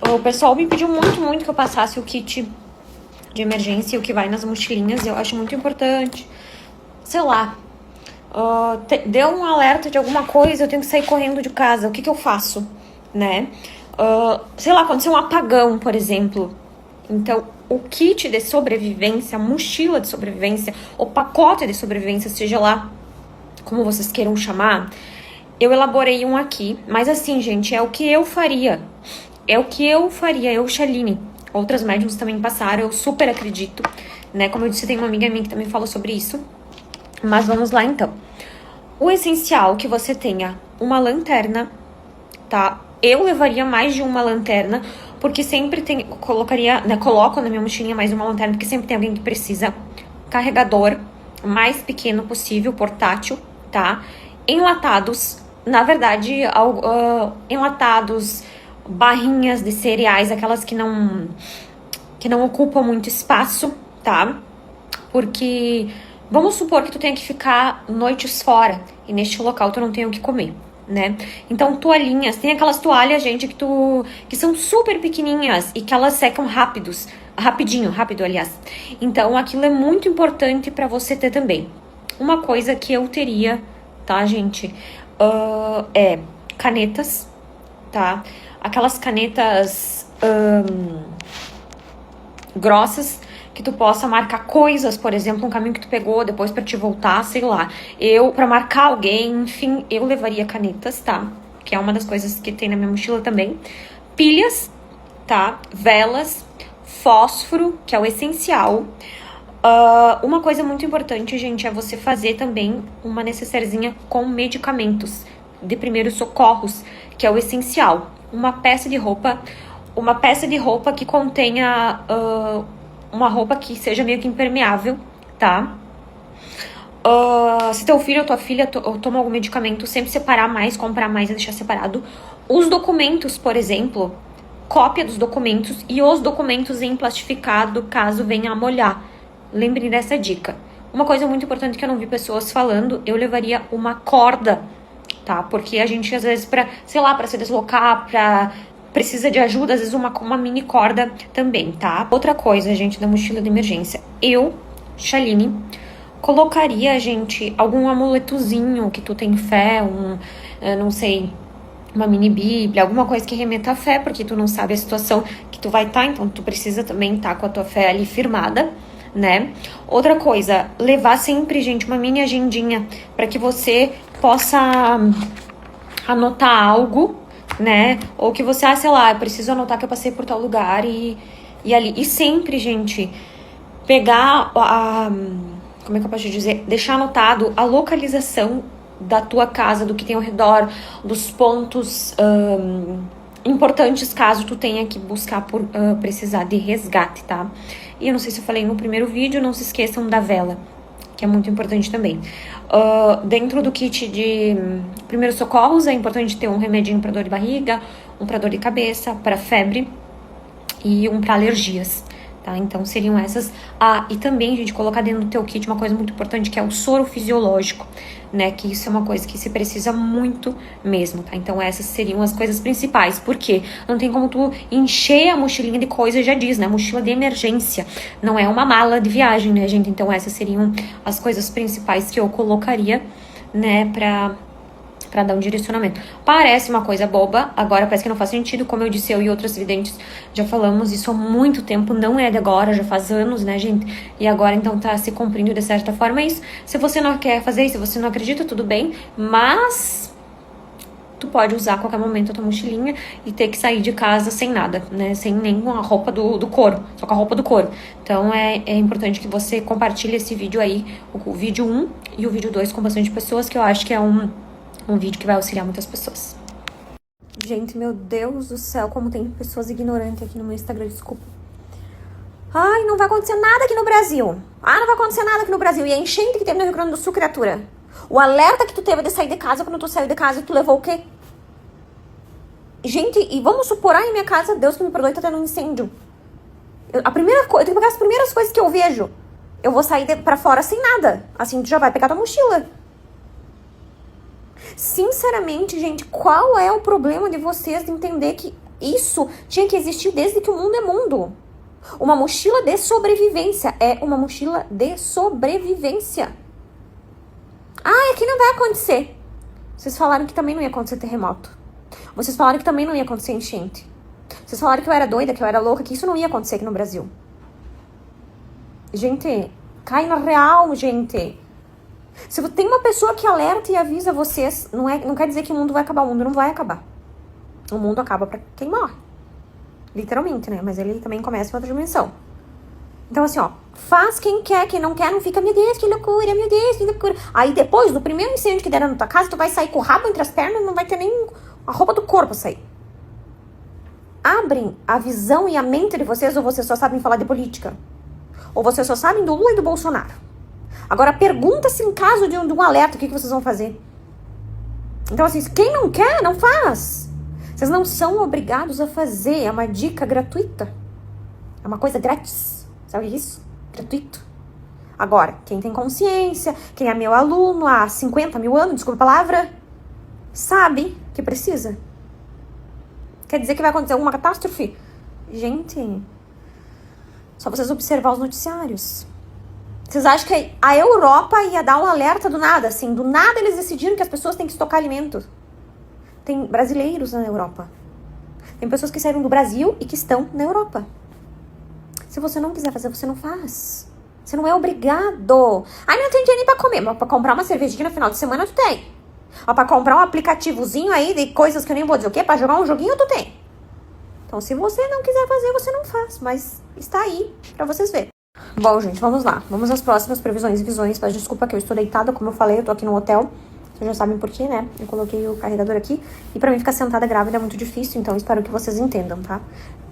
O pessoal me pediu muito que eu passasse o kit de emergência, o que vai nas mochilinhas. Eu acho muito importante. Sei lá, deu um alerta de alguma coisa, eu tenho que sair correndo de casa. O que eu faço, né? Sei lá, aconteceu um apagão, por exemplo. Então, o kit de sobrevivência, a mochila de sobrevivência, o pacote de sobrevivência, seja lá como vocês queiram chamar, eu elaborei um aqui. Mas assim, gente, é o que eu faria. É o que eu faria, eu, Chaline. Outras médiums também passaram, eu super acredito, né? Como eu disse, tem uma amiga minha que também falou sobre isso. Mas vamos lá, então. O essencial é que você tenha uma lanterna, tá? Eu levaria mais de uma lanterna, porque sempre colocaria, né, coloco na minha mochilinha mais uma lanterna, porque sempre tem alguém que precisa. Carregador, mais pequeno possível, portátil, tá? Enlatados, na verdade, enlatados, barrinhas de cereais, aquelas que não ocupam muito espaço, tá? Porque vamos supor que tu tenha que ficar noites fora e neste local tu não tenha o que comer, né? Então, toalhinhas, tem aquelas toalhas, gente, que são super pequenininhas e que elas secam rápido, aliás. Então, aquilo é muito importante pra você ter também. Uma coisa que eu teria, tá, gente, é canetas, tá? Aquelas canetas grossas, que tu possa marcar coisas, por exemplo, um caminho que tu pegou depois pra te voltar, sei lá. Pra marcar alguém, enfim, eu levaria canetas, tá? Que é uma das coisas que tem na minha mochila também. Pilhas, tá? Velas, fósforo, que é o essencial. Uma coisa muito importante, gente, é você fazer também uma necessairezinha com medicamentos de primeiros socorros, que é o essencial. Uma peça de roupa que contenha uma roupa que seja meio que impermeável, tá? Se teu filho ou tua filha toma algum medicamento, sempre separar mais, comprar mais e deixar separado. Os documentos, por exemplo, cópia dos documentos e os documentos em plastificado, caso venha a molhar. Lembrem dessa dica. Uma coisa muito importante que eu não vi pessoas falando, eu levaria uma corda, tá? Porque a gente, às vezes, pra se deslocar, precisa de ajuda, às vezes uma mini corda também, tá? Outra coisa, gente, da mochila de emergência. Eu, Chaline, colocaria, gente, algum amuletozinho que tu tem fé, não sei, uma mini bíblia, alguma coisa que remeta à fé, porque tu não sabe a situação que tu vai estar, então tu precisa também estar com a tua fé ali firmada, né? Outra coisa, levar sempre, gente, uma mini agendinha para que você possa anotar algo, né? Ou que você, sei lá, eu preciso anotar que eu passei por tal lugar e ali. E sempre, gente, pegar como é que eu posso dizer? Deixar anotado a localização da tua casa, do que tem ao redor, dos pontos importantes caso tu tenha que buscar por precisar de resgate, tá? E eu não sei se eu falei no primeiro vídeo, não se esqueçam da vela, que é muito importante também. Dentro do kit de primeiros socorros, é importante ter um remedinho para dor de barriga, um para dor de cabeça, para febre e um para alergias, tá? Então, seriam essas. E também, gente, colocar dentro do teu kit uma coisa muito importante, que é o soro fisiológico, né? Que isso é uma coisa que se precisa muito mesmo, tá? Então, essas seriam as coisas principais. Por quê? Não tem como tu encher a mochilinha de coisa, já diz, né? Mochila de emergência. Não é uma mala de viagem, né, gente? Então, essas seriam as coisas principais que eu colocaria, né, pra dar um direcionamento. Parece uma coisa boba, agora parece que não faz sentido, como eu disse, eu e outras videntes já falamos isso há muito tempo, não é de agora, já faz anos, né, gente? E agora, então, tá se cumprindo de certa forma isso. Se você não quer fazer isso, se você não acredita, tudo bem, mas tu pode usar a qualquer momento a tua mochilinha e ter que sair de casa sem nada, né? Sem nenhuma roupa do couro, só com a roupa do couro. Então, é importante que você compartilhe esse vídeo aí, o vídeo 1 e o vídeo 2 com bastante pessoas, que eu acho que é um vídeo que vai auxiliar muitas pessoas. Gente, meu Deus do céu, como tem pessoas ignorantes aqui no meu Instagram, desculpa. Ai, não vai acontecer nada aqui no Brasil. Não vai acontecer nada aqui no Brasil. E a enchente que teve no Rio Grande do Sul, criatura. O alerta que tu teve de sair de casa, quando tu saiu de casa, tu levou o quê? Gente, e vamos supor, em minha casa, Deus que me perdoe, tá tendo um incêndio. Eu tenho que pegar as primeiras coisas que eu vejo. Eu vou sair pra fora sem nada. Assim, tu já vai pegar tua mochila. Sinceramente, gente, qual é o problema de vocês de entender que Isso tinha que existir desde que o mundo é mundo. Uma mochila de sobrevivência. É uma mochila de sobrevivência. Ah, aqui não vai acontecer. Vocês falaram que também não ia acontecer terremoto. Vocês falaram que também não ia acontecer enchente. Vocês falaram que eu era doida, que eu era louca, que isso não ia acontecer aqui no Brasil. Gente, cai na real, gente. Se tem uma pessoa que alerta e avisa vocês, não quer dizer que o mundo vai acabar. O mundo não vai acabar. O mundo acaba pra quem morre. Literalmente, né? Mas ele também começa em outra dimensão. Então, assim, ó. Faz quem não quer, não fica, meu Deus, que loucura, meu Deus, que loucura. Aí depois do primeiro incêndio que deram na tua casa, tu vai sair com o rabo entre as pernas, não vai ter nem a roupa do corpo a sair. Abrem a visão e a mente de vocês, ou vocês só sabem falar de política? Ou vocês só sabem do Lula e do Bolsonaro? Agora, pergunta-se em caso de um alerta, o que vocês vão fazer? Então, assim, quem não quer, não faz. Vocês não são obrigados a fazer. É uma dica gratuita. É uma coisa grátis. Sabe isso? Gratuito. Agora, quem tem consciência, quem é meu aluno há 50 mil anos, desculpa a palavra, sabe que precisa. Quer dizer que vai acontecer alguma catástrofe? Gente, só vocês observar os noticiários. Vocês acham que a Europa ia dar um alerta do nada? Assim, do nada eles decidiram que as pessoas têm que estocar alimentos. Tem brasileiros na Europa. Tem pessoas que saíram do Brasil e que estão na Europa. Se você não quiser fazer, você não faz. Você não é obrigado. Ai, não tem dinheiro nem pra comer. Mas pra comprar uma cervejinha no final de semana, tu tem. Ó, pra comprar um aplicativozinho aí de coisas que eu nem vou dizer o quê? Pra jogar um joguinho, tu tem. Então, se você não quiser fazer, você não faz. Mas está aí pra vocês verem. Bom, gente, vamos lá. Vamos às próximas previsões e visões. Peço desculpa que eu estou deitada, como eu falei, eu tô aqui no hotel. Vocês já sabem por quê, né? Eu coloquei o carregador aqui. E pra mim ficar sentada grávida é muito difícil, então espero que vocês entendam, tá?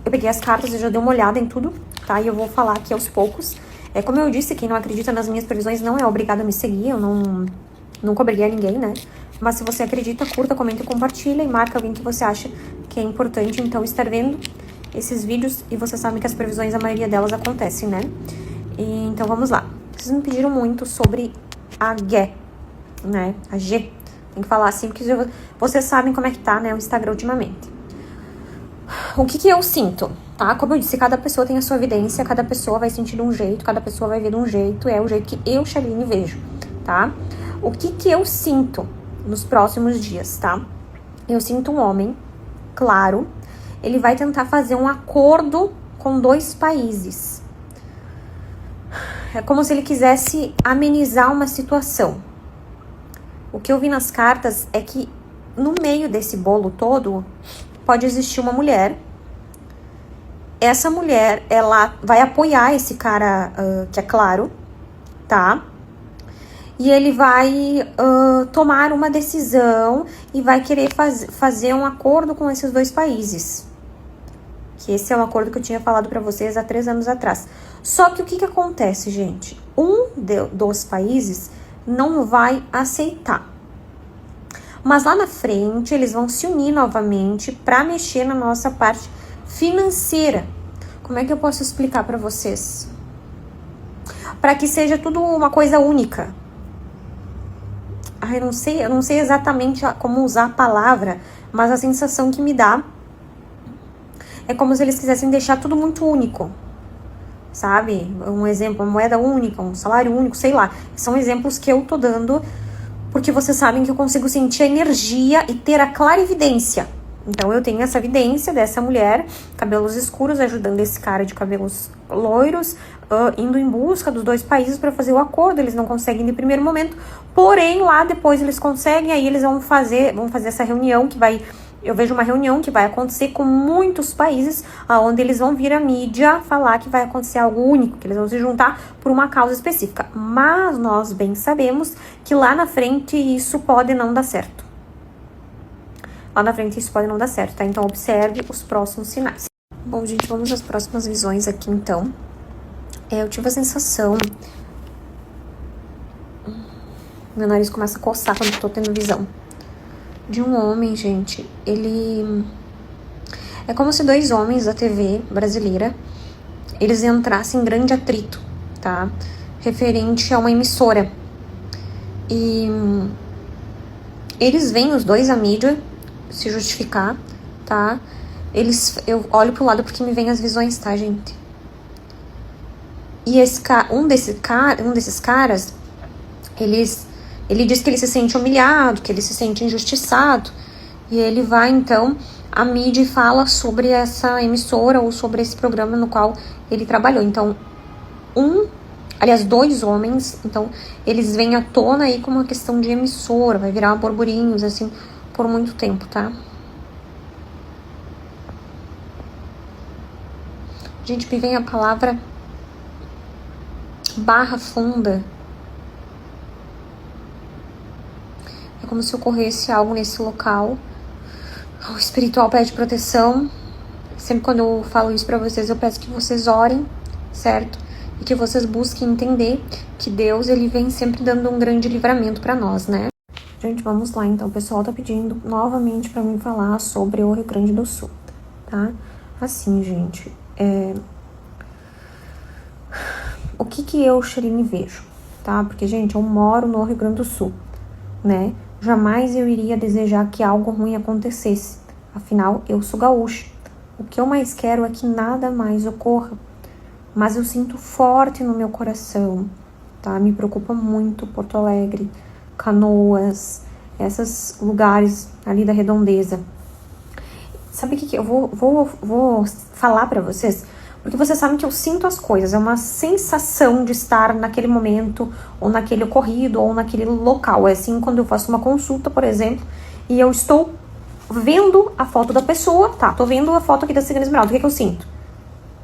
Eu peguei as cartas e já dei uma olhada em tudo, tá? E eu vou falar aqui aos poucos. Como eu disse, quem não acredita nas minhas previsões não é obrigado a me seguir. Eu nunca obriguei a ninguém, né? Mas se você acredita, curta, comenta e compartilha. E marca alguém que você acha que é importante, então, estar vendo esses vídeos. E vocês sabem que as previsões, a maioria delas acontecem, né? Então, vamos lá. Vocês me pediram muito sobre a G, né? A G. Tem que falar assim, porque vocês sabem como é que tá, né? O Instagram ultimamente. O que eu sinto, tá? Como eu disse, cada pessoa tem a sua evidência, cada pessoa vai sentir de um jeito, cada pessoa vai ver de um jeito, é o jeito que eu, Chaline, vejo, tá? O que eu sinto nos próximos dias, tá? Eu sinto um homem, claro, ele vai tentar fazer um acordo com 2 países. É como se ele quisesse amenizar uma situação. O que eu vi nas cartas é que no meio desse bolo todo pode existir uma mulher. Essa mulher, ela vai apoiar esse cara, que é claro, tá? E ele vai tomar uma decisão e vai querer fazer um acordo com esses 2 países. Que esse é o acordo que eu tinha falado pra vocês há 3 anos atrás. Só que o que acontece, gente? Dos países não vai aceitar. Mas lá na frente, eles vão se unir novamente pra mexer na nossa parte financeira. Como é que eu posso explicar pra vocês? Pra que seja tudo uma coisa única. Eu não sei exatamente como usar a palavra, mas a sensação que me dá é como se eles quisessem deixar tudo muito único, sabe? Um exemplo, uma moeda única, um salário único, sei lá. São exemplos que eu tô dando porque vocês sabem que eu consigo sentir a energia e ter a clarividência. Então eu tenho essa evidência dessa mulher, cabelos escuros, ajudando esse cara de cabelos loiros, indo em busca dos 2 países para fazer o acordo. Eles não conseguem de primeiro momento, porém lá depois eles conseguem, aí eles vão fazer essa reunião que vai... Eu vejo uma reunião que vai acontecer com muitos países, onde eles vão vir à mídia falar que vai acontecer algo único, que eles vão se juntar por uma causa específica. Mas nós bem sabemos que lá na frente isso pode não dar certo. Lá na frente isso pode não dar certo, tá? Então observe os próximos sinais. Bom, gente, vamos às próximas visões aqui, então. Eu tive a sensação... Meu nariz começa a coçar quando eu tô tendo visão. De um homem, gente, ele... É como se 2 homens da TV brasileira, eles entrassem em grande atrito, tá? Referente a uma emissora. E eles veem os 2 à mídia se justificar, tá? Eu olho pro lado porque me vem as visões, tá, gente? E um desses caras, ele diz que ele se sente humilhado, que ele se sente injustiçado. E ele vai, então, à mídia e fala sobre essa emissora ou sobre esse programa no qual ele trabalhou. Então, dois homens, então, eles vêm à tona aí com uma questão de emissora, vai virar burburinhos, assim, por muito tempo, tá? Gente, me vem a palavra barra funda. É como se ocorresse algo nesse local. O espiritual pede proteção. Sempre quando eu falo isso pra vocês, eu peço que vocês orem, certo? E que vocês busquem entender que Deus, ele vem sempre dando um grande livramento pra nós, né? Gente, vamos lá, então. O pessoal tá pedindo novamente pra mim falar sobre o Rio Grande do Sul, tá? Assim, gente, o que eu, Sherine, vejo, tá? Porque, gente, eu moro no Rio Grande do Sul, né? Jamais eu iria desejar que algo ruim acontecesse. Afinal, eu sou gaúcha. O que eu mais quero é que nada mais ocorra. Mas eu sinto forte no meu coração, tá? Me preocupa muito Porto Alegre, Canoas, esses lugares ali da redondeza. Sabe o que eu vou falar pra vocês? Porque vocês sabem que eu sinto as coisas. É uma sensação de estar naquele momento, ou naquele ocorrido, ou naquele local. É assim quando eu faço uma consulta, por exemplo, e eu estou vendo a foto da pessoa, tá? Tô vendo a foto aqui da Cigana Esmeralda. O que eu sinto?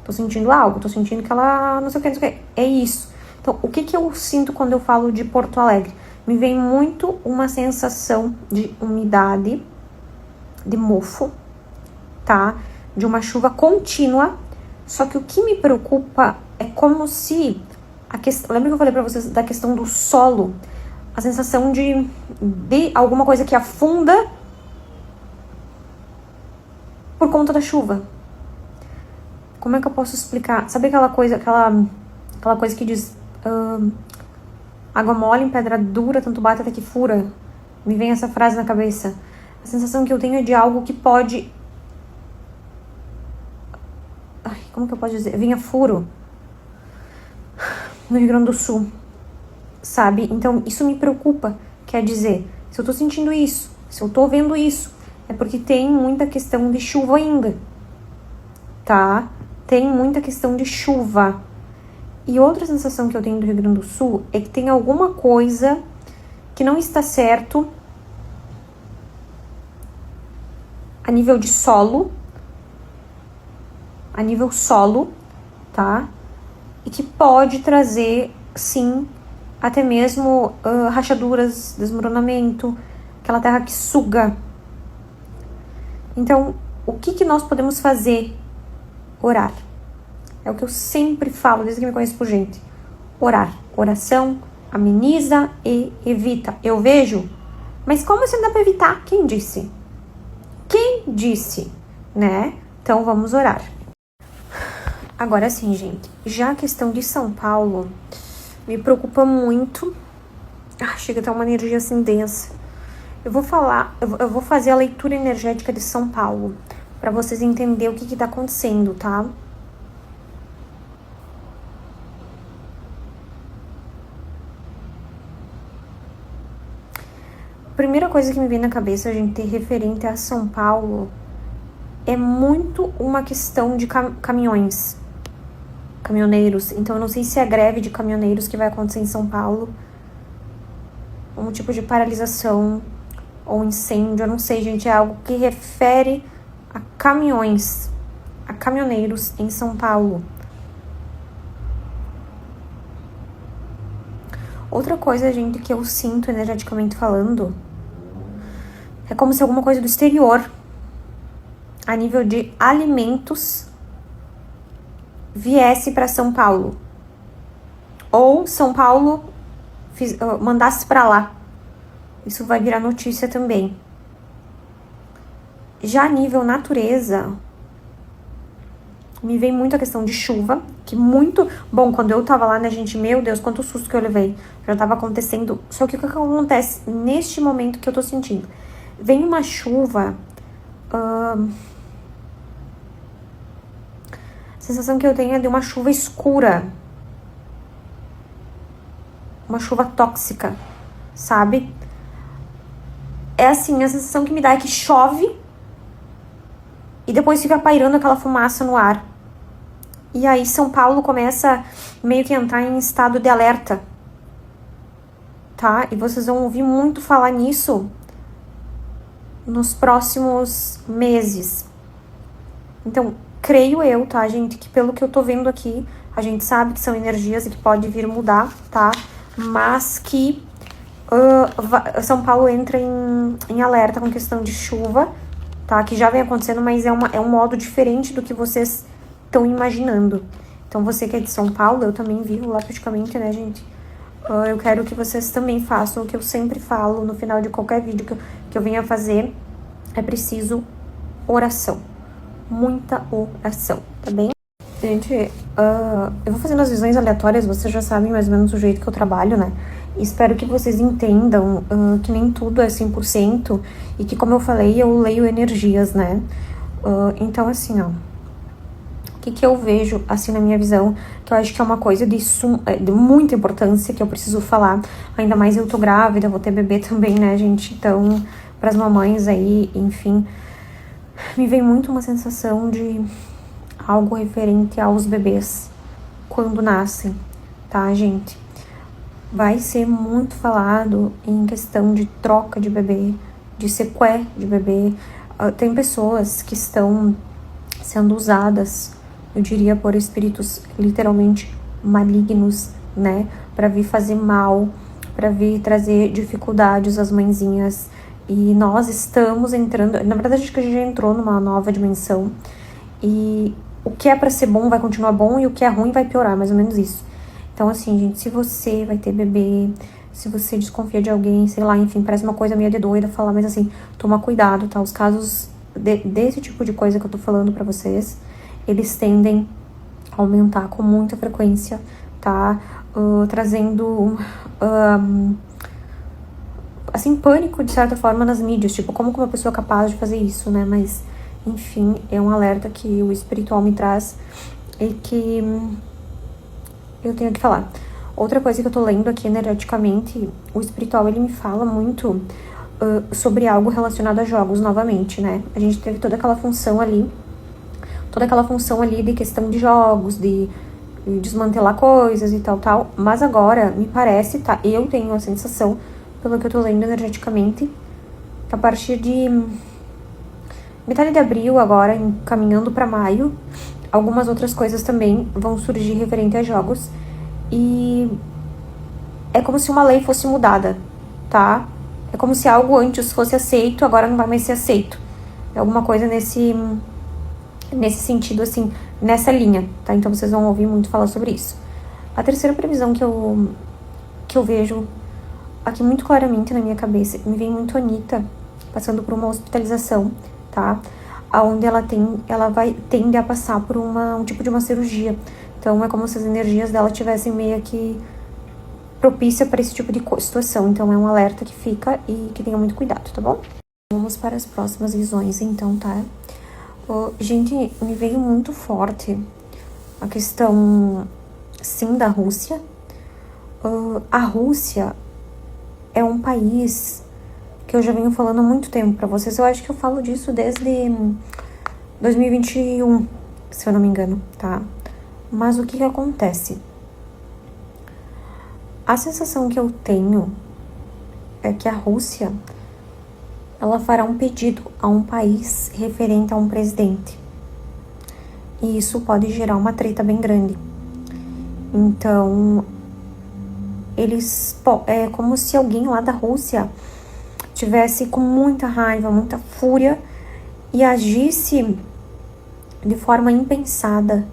Tô sentindo algo, tô sentindo que ela... não sei o que, não sei o que. É isso. Então, o que eu sinto quando eu falo de Porto Alegre? Me vem muito uma sensação de umidade, de mofo, tá? De uma chuva contínua. Só que o que me preocupa é como se... Lembra que eu falei pra vocês da questão do solo? A sensação de alguma coisa que afunda por conta da chuva. Como é que eu posso explicar? Sabe aquela coisa que diz... água mole em pedra dura, tanto bate até que fura? Me vem essa frase na cabeça. A sensação que eu tenho é de algo que pode... como que eu posso dizer? Vinha furo no Rio Grande do Sul, sabe? Então, isso me preocupa. Quer dizer, se eu tô sentindo isso, se eu tô vendo isso, é porque tem muita questão de chuva ainda, tá? Tem muita questão de chuva. E outra sensação que eu tenho do Rio Grande do Sul é que tem alguma coisa que não está certo a nível de solo, tá? E que pode trazer, sim, até mesmo rachaduras, desmoronamento, aquela terra que suga. Então, o que nós podemos fazer? Orar. É o que eu sempre falo, desde que me conheço por gente. Orar. Oração ameniza e evita. Eu vejo, mas como assim dá pra evitar? Quem disse? Quem disse? Né? Então, vamos orar. Agora sim, gente, já a questão de São Paulo me preocupa muito. Chega a ter uma energia assim densa. Eu vou fazer a leitura energética de São Paulo, pra vocês entenderem o que tá acontecendo, tá? A primeira coisa que me vem na cabeça, gente, referente a São Paulo, é muito uma questão de caminhoneiros. Então, eu não sei se é a greve de caminhoneiros que vai acontecer em São Paulo, um tipo de paralisação ou incêndio, eu não sei, gente, é algo que refere a caminhoneiros em São Paulo. Outra coisa, gente, que eu sinto energeticamente falando, é como se alguma coisa do exterior, a nível de alimentos, viesse para São Paulo. Ou São Paulo mandasse para lá. Isso vai virar notícia também. Já a nível natureza, me vem muito a questão de chuva, que muito... Bom, quando eu tava lá, né, gente, meu Deus, quanto susto que eu levei. Já tava acontecendo. Só que o que acontece neste momento que eu tô sentindo? Vem uma chuva... A sensação que eu tenho é de uma chuva escura. Uma chuva tóxica, sabe? É assim, a sensação que me dá é que chove e depois fica pairando aquela fumaça no ar. E aí São Paulo começa meio que a entrar em estado de alerta, tá? E vocês vão ouvir muito falar nisso nos próximos meses. Então, creio eu, tá, gente, que pelo que eu tô vendo aqui, a gente sabe que são energias e que pode vir mudar, tá? Mas que São Paulo entra em alerta com questão de chuva, tá? Que já vem acontecendo, mas é um modo diferente do que vocês estão imaginando. Então, você que é de São Paulo, eu também vivo lá praticamente, né, gente? Eu quero que vocês também façam o que eu sempre falo no final de qualquer vídeo que eu venha fazer. É preciso oração. Muita oração, tá bem? Gente, eu vou fazendo as visões aleatórias, vocês já sabem mais ou menos o jeito que eu trabalho, né? Espero que vocês entendam que nem tudo é 100% e que, como eu falei, eu leio energias, né? Então, assim, ó, o que eu vejo, assim, na minha visão, que eu acho que é uma coisa de muita importância que eu preciso falar, ainda mais eu tô grávida, vou ter bebê também, né, gente? Então, pras mamães aí, enfim, me vem muito uma sensação de algo referente aos bebês quando nascem, tá, gente? Vai ser muito falado em questão de troca de bebê, de sequé de bebê. Tem pessoas que estão sendo usadas, eu diria, por espíritos literalmente malignos, né? Pra vir fazer mal, pra vir trazer dificuldades às mãezinhas. E nós estamos entrando, na verdade acho que a gente já entrou numa nova dimensão. E o que é pra ser bom vai continuar bom e o que é ruim vai piorar, mais ou menos isso. Então, assim, gente, se você vai ter bebê, se você desconfia de alguém, sei lá, enfim, parece uma coisa meio de doida falar, mas assim, toma cuidado, tá? Os casos desse tipo de coisa que eu tô falando pra vocês, eles tendem a aumentar com muita frequência, tá? Trazendo, assim, pânico, de certa forma, nas mídias. Tipo, como que uma pessoa é capaz de fazer isso, né? Mas, enfim, é um alerta que o espiritual me traz e que eu tenho que falar. Outra coisa que eu tô lendo aqui energeticamente, o espiritual, ele me fala muito sobre algo relacionado a jogos, novamente, né? A gente teve toda aquela função ali de questão de jogos, de desmantelar coisas e tal, mas agora, me parece, tá? Eu tenho a sensação, pelo que eu tô lendo energeticamente, que a partir de metade de abril agora, caminhando pra maio, algumas outras coisas também vão surgir referente a jogos. E é como se uma lei fosse mudada, tá? É como se algo antes fosse aceito, agora não vai mais ser aceito. É alguma coisa nesse sentido, assim, nessa linha, tá? Então vocês vão ouvir muito falar sobre isso. A terceira previsão que eu vejo aqui muito claramente na minha cabeça, me vem muito Anitta passando por uma hospitalização, tá? Onde ela tende a passar por um tipo de uma cirurgia. Então, é como se as energias dela tivessem meio que propícia para esse tipo de situação. Então, é um alerta que fica e que tenha muito cuidado, tá bom? Vamos para as próximas visões, então, tá? Gente, me veio muito forte a questão, sim, da Rússia. A Rússia é um país que eu já venho falando há muito tempo pra vocês. Eu acho que eu falo disso desde 2021, se eu não me engano, tá? Mas o que acontece? A sensação que eu tenho é que a Rússia, ela fará um pedido a um país referente a um presidente. E isso pode gerar uma treta bem grande. Então, é como se alguém lá da Rússia tivesse com muita raiva, muita fúria e agisse de forma impensada,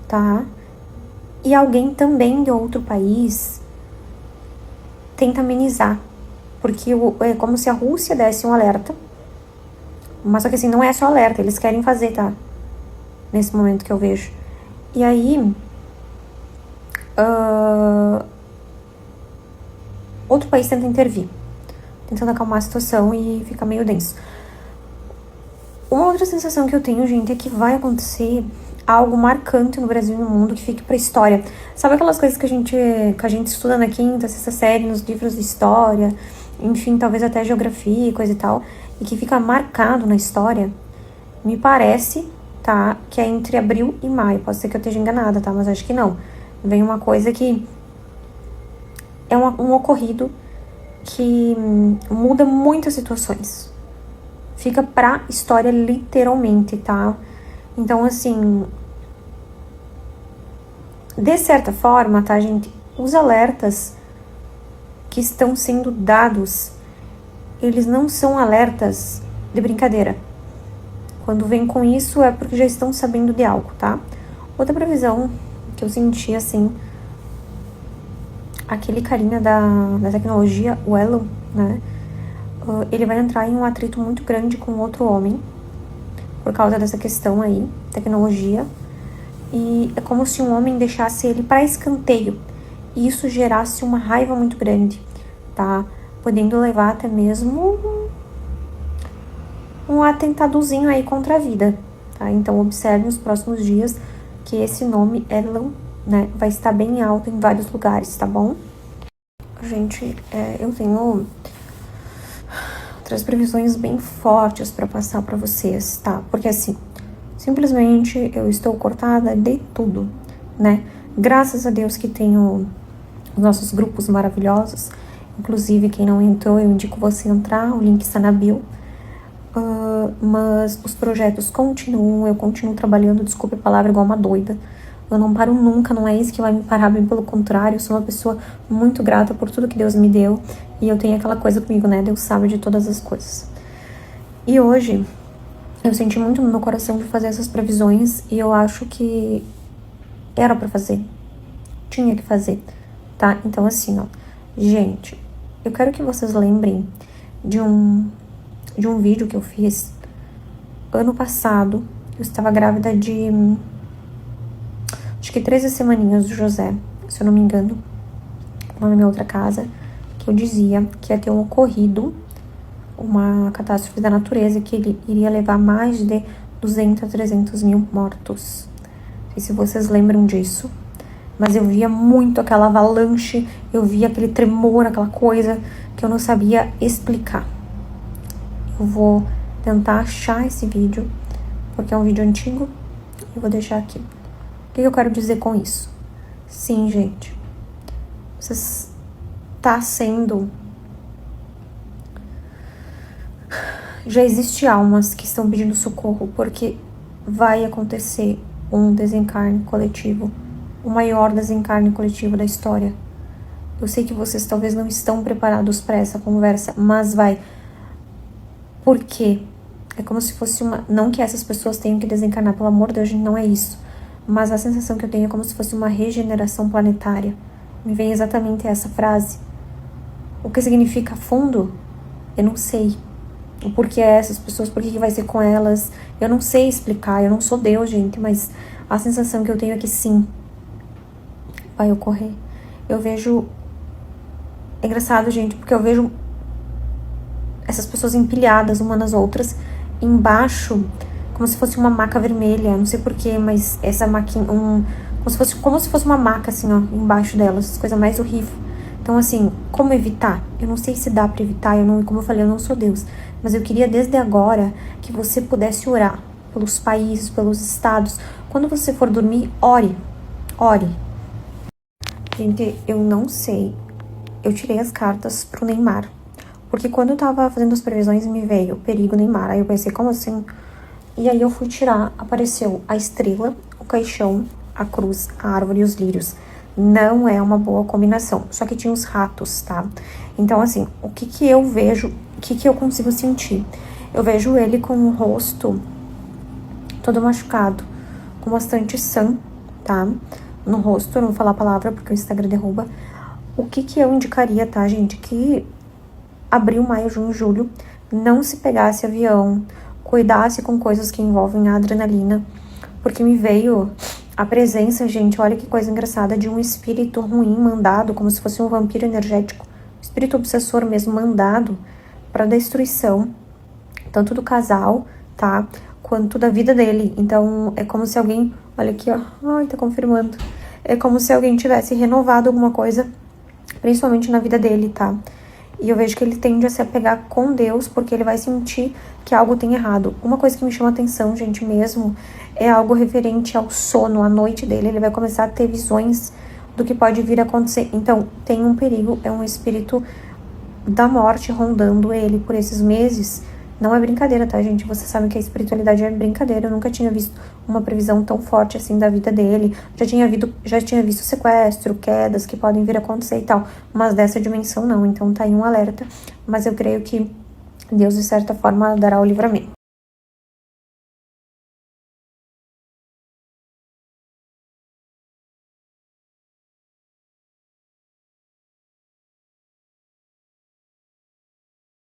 tá? E alguém também de outro país tenta amenizar, porque é como se a Rússia desse um alerta, mas só que assim, não é só alerta, eles querem fazer, tá? Nesse momento que eu vejo. E aí, outro país tenta intervir, tentando acalmar a situação e fica meio denso. Uma outra sensação que eu tenho, gente, é que vai acontecer algo marcante no Brasil e no mundo que fique pra história. Sabe aquelas coisas que a gente estuda na quinta, sexta série, nos livros de história, enfim, talvez até geografia e coisa e tal, e que fica marcado na história? Me parece, tá, que é entre abril e maio. Pode ser que eu esteja enganada, tá, mas acho que não. Vem uma coisa que é um ocorrido que muda muitas situações. Fica pra história literalmente, tá? Então, assim, de certa forma, tá, gente, os alertas que estão sendo dados, eles não são alertas de brincadeira. Quando vem com isso é porque já estão sabendo de algo, tá? Outra previsão que eu senti, assim, aquele carinha da tecnologia, o Elon, né? Ele vai entrar em um atrito muito grande com outro homem por causa dessa questão aí, tecnologia. E é como se um homem deixasse ele para escanteio e isso gerasse uma raiva muito grande, tá? Podendo levar até mesmo um atentadozinho aí contra a vida, tá? Então observe nos próximos dias que esse nome, Elon, né, vai estar bem alto em vários lugares, tá bom? Gente, eu tenho outras previsões bem fortes para passar para vocês, tá? Porque assim, simplesmente eu estou cortada de tudo, né? Graças a Deus que tenho os nossos grupos maravilhosos. Inclusive, quem não entrou, eu indico você entrar, o link está na bio. Mas os projetos continuam, eu continuo trabalhando, desculpe a palavra, igual uma doida. Eu não paro nunca, não é isso que vai me parar, bem pelo contrário, eu sou uma pessoa muito grata por tudo que Deus me deu. E eu tenho aquela coisa comigo, né? Deus sabe de todas as coisas. E hoje, eu senti muito no meu coração de fazer essas previsões e eu acho que era pra fazer. Tinha que fazer, tá? Então, assim, ó. Gente, eu quero que vocês lembrem de um vídeo que eu fiz ano passado. Eu estava grávida de acho que 13 semaninhas do José, se eu não me engano, lá na minha outra casa, que eu dizia que ia ter um ocorrido, uma catástrofe da natureza, que ele iria levar mais de 200 a 300 mil mortos. Não sei se vocês lembram disso, mas eu via muito aquela avalanche, eu via aquele tremor, aquela coisa que eu não sabia explicar. Eu vou tentar achar esse vídeo, porque é um vídeo antigo, e vou deixar aqui. O que eu quero dizer com isso? Sim, gente, você está sendo... Já existe almas que estão pedindo socorro, porque vai acontecer um desencarne coletivo, o maior desencarne coletivo da história. Eu sei que vocês talvez não estão preparados para essa conversa, mas vai. Por quê? É como se fosse uma... Não que essas pessoas tenham que desencarnar, pelo amor de Deus, gente, não é isso. Mas a sensação que eu tenho é como se fosse uma regeneração planetária. Me vem exatamente essa frase. O que significa fundo? Eu não sei. O porquê é essas pessoas, por que vai ser com elas. Eu não sei explicar, eu não sou Deus, gente, mas a sensação que eu tenho é que sim, vai ocorrer. Eu vejo... É engraçado, gente, porque eu vejo essas pessoas empilhadas umas nas outras, embaixo, como se fosse uma maca vermelha, não sei porquê, mas essa maquinha, como se fosse uma maca, assim, ó, embaixo delas, coisa mais horrível. Então, assim, como evitar? Eu não sei se dá pra evitar, como eu falei, eu não sou Deus, mas eu queria desde agora que você pudesse orar pelos países, pelos estados. Quando você for dormir, ore, ore. Gente, eu não sei, eu tirei as cartas pro Neymar, porque quando eu tava fazendo as previsões me veio perigo Neymar, aí eu pensei, como assim? E aí eu fui tirar, apareceu a estrela, o caixão, a cruz, a árvore e os lírios. Não é uma boa combinação, só que tinha os ratos, tá? Então, assim, o que eu vejo, o que eu consigo sentir? Eu vejo ele com o rosto todo machucado, com bastante sangue, tá? No rosto, eu não vou falar a palavra porque o Instagram derruba. O que eu indicaria, tá, gente? Que abril, maio, junho, julho, não se pegasse avião, cuidasse com coisas que envolvem a adrenalina, porque me veio a presença, gente, olha que coisa engraçada, de um espírito ruim mandado, como se fosse um vampiro energético, espírito obsessor mesmo, mandado para destruição, tanto do casal, tá, quanto da vida dele. Então, é como se alguém... Olha aqui, ó. Ai, tá confirmando. É como se alguém tivesse renovado alguma coisa, principalmente na vida dele, tá? E eu vejo que ele tende a se apegar com Deus, porque ele vai sentir que algo tem errado. Uma coisa que me chama atenção, gente, mesmo, é algo referente ao sono, à noite dele. Ele vai começar a ter visões do que pode vir a acontecer. Então, tem um perigo, é um espírito da morte rondando ele por esses meses. Não é brincadeira, tá, gente? Você sabe que a espiritualidade é brincadeira. Eu nunca tinha visto uma previsão tão forte assim da vida dele. Já tinha visto sequestro, quedas que podem vir a acontecer e tal. Mas dessa dimensão não. Então tá aí um alerta. Mas eu creio que Deus, de certa forma, dará o livramento.